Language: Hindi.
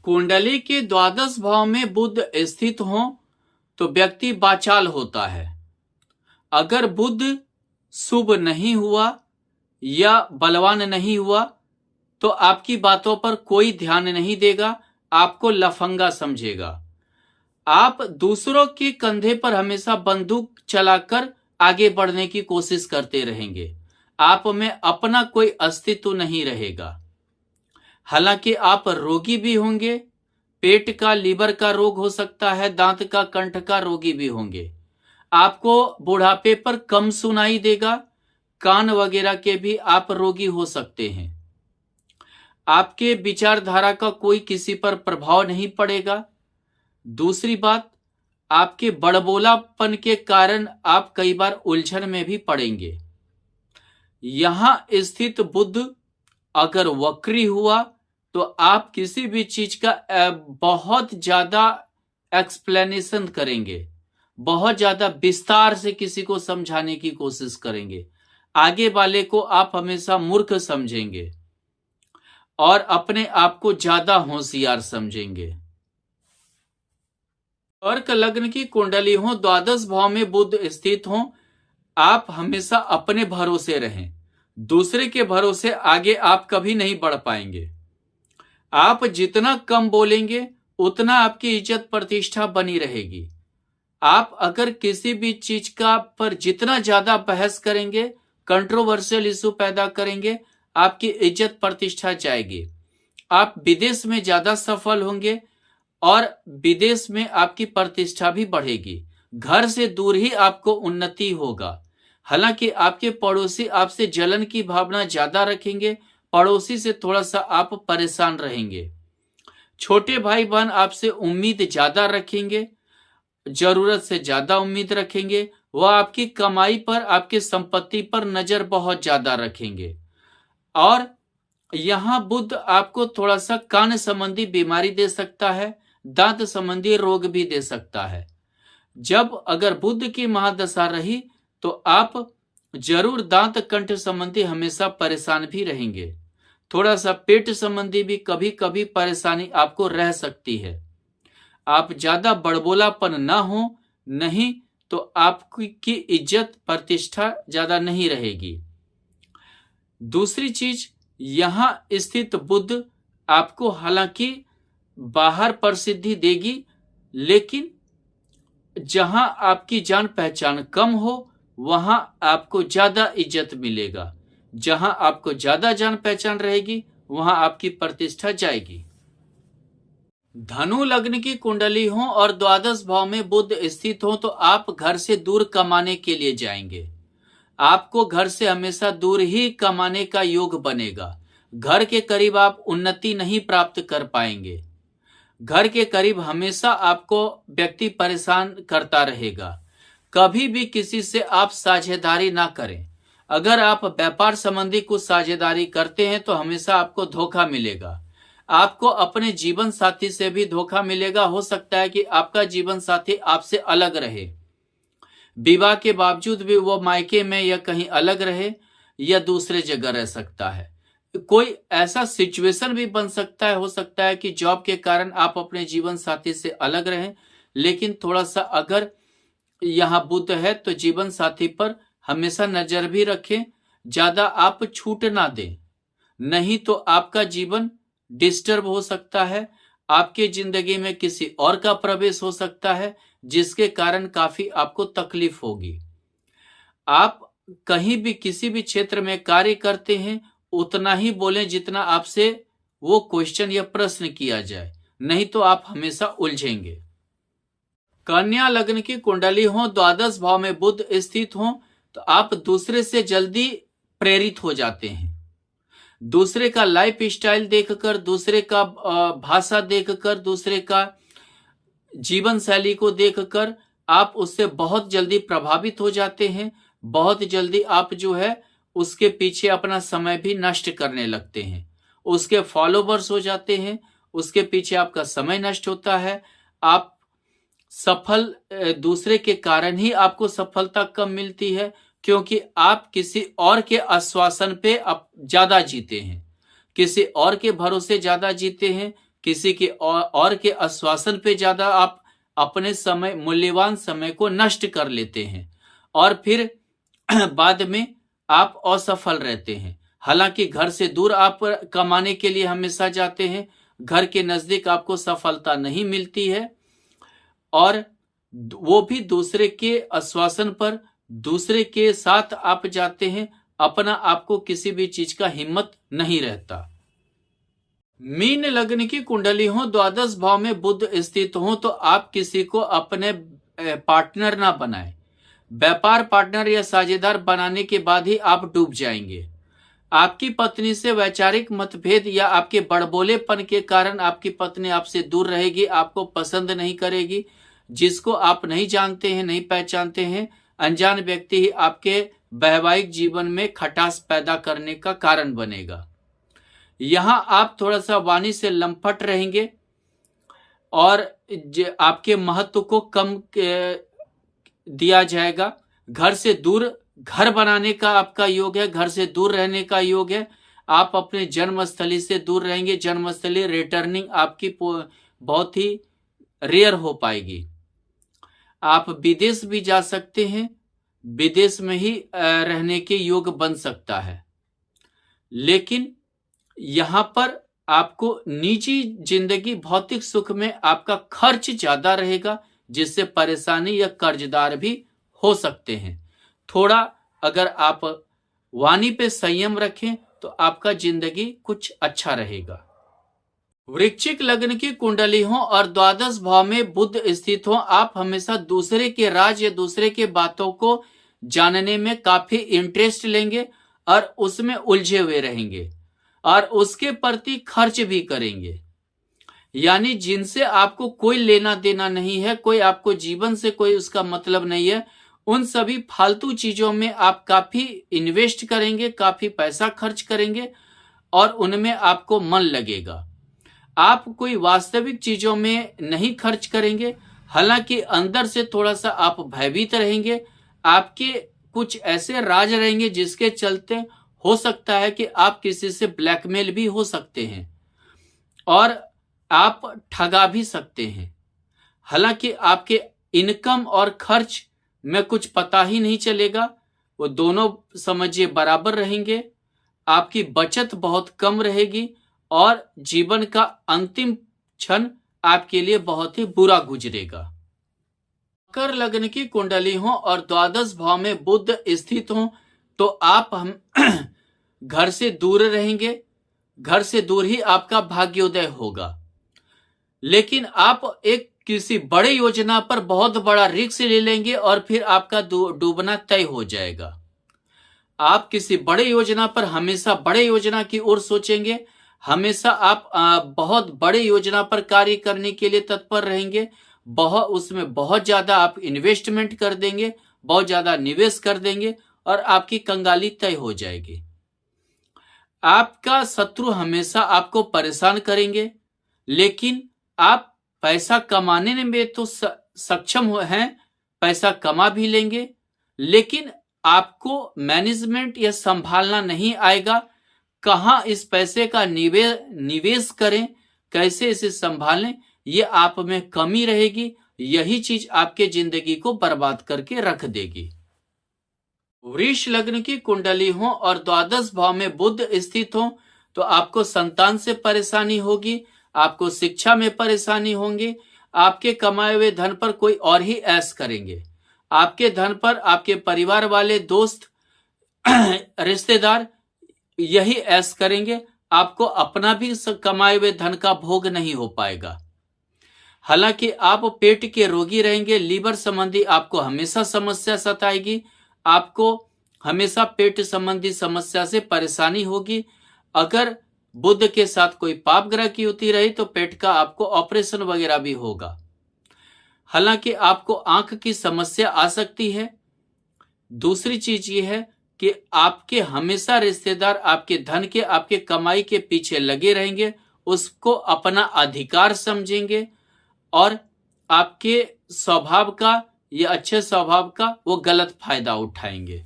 कुंडली के द्वादश भाव में बुध स्थित हो तो व्यक्ति वाचाल होता है। अगर बुध शुभ नहीं हुआ या बलवान नहीं हुआ तो आपकी बातों पर कोई ध्यान नहीं देगा, आपको लफंगा समझेगा। आप दूसरों के कंधे पर हमेशा बंदूक चलाकर आगे बढ़ने की कोशिश करते रहेंगे। आप में अपना कोई अस्तित्व नहीं रहेगा। हालांकि आप रोगी भी होंगे, पेट का, लीवर का रोग हो सकता है, दांत का, कंठ का रोगी भी होंगे। आपको बुढ़ापे पर कम सुनाई देगा, कान वगैरह के भी आप रोगी हो सकते हैं। आपके विचारधारा का कोई किसी पर प्रभाव नहीं पड़ेगा। दूसरी बात, आपके बड़बोलापन के कारण आप कई बार उलझन में भी पड़ेंगे। यहां स्थित बुध अगर वक्री हुआ तो आप किसी भी चीज का बहुत ज्यादा एक्सप्लेनेशन करेंगे, बहुत ज्यादा विस्तार से किसी को समझाने की कोशिश करेंगे। आगे वाले को आप हमेशा मूर्ख समझेंगे और अपने आप को ज्यादा होशियार समझेंगे। कर्क लग्न की कुंडली हो, द्वादश भाव में बुध स्थित हो, आप हमेशा अपने भरोसे रहें। दूसरे के भरोसे आगे आप कभी नहीं बढ़ पाएंगे। आप जितना कम बोलेंगे उतना आपकी इज्जत प्रतिष्ठा बनी रहेगी। आप अगर किसी भी चीज का पर जितना ज्यादा बहस करेंगे, कंट्रोवर्शियल इशू पैदा करेंगे, आपकी इज्जत प्रतिष्ठा जाएगी। आप विदेश में ज्यादा सफल होंगे और विदेश में आपकी प्रतिष्ठा भी बढ़ेगी। घर से दूर ही आपको उन्नति होगा। हालांकि आपके पड़ोसी आपसे जलन की भावना ज्यादा रखेंगे, पड़ोसी से थोड़ा सा आप परेशान रहेंगे। छोटे भाई बहन आपसे उम्मीद ज्यादा रखेंगे, जरूरत से ज्यादा उम्मीद रखेंगे। वह आपकी कमाई पर, आपकी संपत्ति पर नजर बहुत ज्यादा रखेंगे। और यहां बुध आपको थोड़ा सा कान संबंधी बीमारी दे सकता है, दांत संबंधी रोग भी दे सकता है। जब अगर बुध की महादशा रही तो आप जरूर दांत कंठ संबंधी हमेशा परेशान भी रहेंगे। थोड़ा सा पेट संबंधी भी कभी कभी परेशानी आपको रह सकती है। आप ज्यादा बड़बोलापन ना हो, नहीं तो आपकी इज्जत प्रतिष्ठा ज्यादा नहीं रहेगी। दूसरी चीज, यहां स्थित बुध आपको हालांकि बाहर प्रसिद्धि देगी, लेकिन जहां आपकी जान पहचान कम हो वहां आपको ज्यादा इज्जत मिलेगा। जहां आपको ज्यादा जान पहचान रहेगी वहां आपकी प्रतिष्ठा जाएगी। धनु लग्न की कुंडली हो और द्वादश भाव में बुध स्थित हो तो आप घर से दूर कमाने के लिए जाएंगे। आपको घर से हमेशा दूर ही कमाने का योग बनेगा। घर के करीब आप उन्नति नहीं प्राप्त कर पाएंगे। घर के करीब हमेशा आपको व्यक्ति परेशान करता रहेगा। कभी भी किसी से आप साझेदारी ना करें। अगर आप व्यापार संबंधी कुछ साझेदारी करते हैं तो हमेशा आपको धोखा मिलेगा। आपको अपने जीवन साथी से भी धोखा मिलेगा। हो सकता है कि आपका जीवन साथी आपसे अलग रहे, विवाह के बावजूद भी वो मायके में या कहीं अलग रहे या दूसरे जगह रह सकता है। कोई ऐसा सिचुएशन भी बन सकता है, हो सकता है कि जॉब के कारण आप अपने जीवन साथी से अलग रहें। लेकिन थोड़ा सा अगर यहाँ बुध है तो जीवन साथी पर हमेशा नजर भी रखें, ज्यादा आप छूट ना दें, नहीं तो आपका जीवन डिस्टर्ब हो सकता है। आपके जिंदगी में किसी और का प्रवेश हो सकता है जिसके कारण काफी आपको तकलीफ होगी। आप कहीं भी किसी भी क्षेत्र में कार्य करते हैं उतना ही बोलें जितना आपसे वो क्वेश्चन या प्रश्न किया जाए, नहीं तो आप हमेशा उलझेंगे। कन्या लग्न की कुंडली हो, द्वादश भाव में बुध स्थित हो तो आप दूसरे से जल्दी प्रेरित हो जाते हैं। दूसरे का लाइफ स्टाइल देखकर, दूसरे का भाषा देखकर, दूसरे का जीवन शैली को देखकर आप उससे बहुत जल्दी प्रभावित हो जाते हैं। बहुत जल्दी आप जो है उसके पीछे अपना समय भी नष्ट करने लगते हैं, उसके फॉलोवर्स हो जाते हैं, उसके पीछे आपका समय नष्ट होता है। आप सफल दूसरे के कारण ही आपको सफलता कम मिलती है, क्योंकि आप किसी और के आश्वासन पे आप ज्यादा जीते हैं, किसी और के भरोसे ज्यादा जीते हैं, किसी के और के आश्वासन पे ज्यादा आप अपने समय, मूल्यवान समय को नष्ट कर लेते हैं और फिर बाद में आप असफल रहते हैं। हालांकि घर से दूर आप कमाने के लिए हमेशा जाते हैं, घर के नजदीक आपको सफलता नहीं मिलती है और वो भी दूसरे के आश्वासन पर, दूसरे के साथ आप जाते हैं, अपना आपको किसी भी चीज का हिम्मत नहीं रहता। मीन लग्न की कुंडली हो, द्वादश भाव में बुध स्थित हो तो आप किसी को अपने पार्टनर ना बनाएं। व्यापार पार्टनर या साझेदार बनाने के बाद ही आप डूब जाएंगे। आपकी पत्नी से वैचारिक मतभेद या आपके बड़बोलेपन के कारण आपकी पत्नी आपसे दूर रहेगी, आपको पसंद नहीं करेगी। जिसको आप नहीं जानते हैं, नहीं पहचानते हैं, अनजान व्यक्ति ही आपके वैवाहिक जीवन में खटास पैदा करने का कारण बनेगा। यहां आप थोड़ा सा वाणी से लंपट रहेंगे और आपके महत्व को कम दिया जाएगा। घर से दूर, घर बनाने का आपका योग है, घर से दूर रहने का योग है। आप अपने जन्मस्थली से दूर रहेंगे। जन्मस्थली रिटर्निंग आपकी बहुत ही रेयर हो पाएगी। आप विदेश भी जा सकते हैं, विदेश में ही रहने के योग बन सकता है, लेकिन यहां पर आपको निजी जिंदगी, भौतिक सुख में आपका खर्च ज्यादा रहेगा, जिससे परेशानी या कर्जदार भी हो सकते हैं। थोड़ा अगर आप वाणी पे संयम रखें तो आपका जिंदगी कुछ अच्छा रहेगा। वृश्चिक लग्न की कुंडली हो और द्वादश भाव में बुध स्थित हो, आप हमेशा दूसरे के राज या दूसरे के बातों को जानने में काफी इंटरेस्ट लेंगे और उसमें उलझे हुए रहेंगे और उसके प्रति खर्च भी करेंगे। यानी जिनसे आपको कोई लेना देना नहीं है, कोई आपको जीवन से कोई उसका मतलब नहीं है, उन सभी फालतू चीजों में आप काफी इन्वेस्ट करेंगे, काफी पैसा खर्च करेंगे और उनमें आपको मन लगेगा। आप कोई वास्तविक चीजों में नहीं खर्च करेंगे। हालांकि अंदर से थोड़ा सा आप भयभीत रहेंगे। आपके कुछ ऐसे राज रहेंगे जिसके चलते हो सकता है कि आप किसी से ब्लैकमेल भी हो सकते हैं और आप ठगा भी सकते हैं। हालांकि आपके इनकम और खर्च में कुछ पता ही नहीं चलेगा, वो दोनों समझिए बराबर रहेंगे। आपकी बचत बहुत कम रहेगी और जीवन का अंतिम क्षण आपके लिए बहुत ही बुरा गुजरेगा। मकर लग्न की कुंडली हो और द्वादश भाव में बुध स्थित हो तो आप घर से दूर रहेंगे। घर से दूर ही आपका भाग्योदय होगा, लेकिन आप एक किसी बड़े योजना पर बहुत बड़ा रिस्क ले लेंगे और फिर आपका डूबना तय हो जाएगा। आप किसी बड़े योजना पर, हमेशा बड़े योजना की ओर सोचेंगे, हमेशा आप बहुत बड़े योजना पर कार्य करने के लिए तत्पर रहेंगे। उसमें बहुत ज्यादा आप इन्वेस्टमेंट कर देंगे, बहुत ज्यादा निवेश कर देंगे और आपकी कंगाली तय हो जाएगी। आपका शत्रु हमेशा आपको परेशान करेंगे, लेकिन आप पैसा कमाने में तो सक्षम हैं, पैसा कमा भी लेंगे, लेकिन आपको मैनेजमेंट या संभालना नहीं आएगा। कहां इस पैसे का निवेश करें, कैसे इसे संभालें, ये आप में कमी रहेगी। यही चीज आपके जिंदगी को बर्बाद करके रख देगी। वृष लग्न की कुंडली हो और द्वादश भाव में बुध स्थित हो तो आपको संतान से परेशानी होगी, आपको शिक्षा में परेशानी होंगी, आपके कमाए हुए धन पर कोई और ही ऐश करेंगे। आपके धन पर आपके परिवार वाले, दोस्त, रिश्तेदार यही ऐश करेंगे। आपको अपना भी कमाए हुए धन का भोग नहीं हो पाएगा। हालांकि आप पेट के रोगी रहेंगे, लीवर संबंधी आपको हमेशा समस्या सताएगी, आपको हमेशा पेट संबंधी समस्या से परेशानी होगी। अगर बुध के साथ कोई पाप ग्रह की युति रही तो पेट का आपको ऑपरेशन वगैरह भी होगा। हालांकि आपको आंख की समस्या आ सकती है। दूसरी चीज ये है कि आपके हमेशा रिश्तेदार आपके धन के, आपके कमाई के पीछे लगे रहेंगे, उसको अपना अधिकार समझेंगे और आपके स्वभाव का, ये अच्छे स्वभाव का वो गलत फायदा उठाएंगे।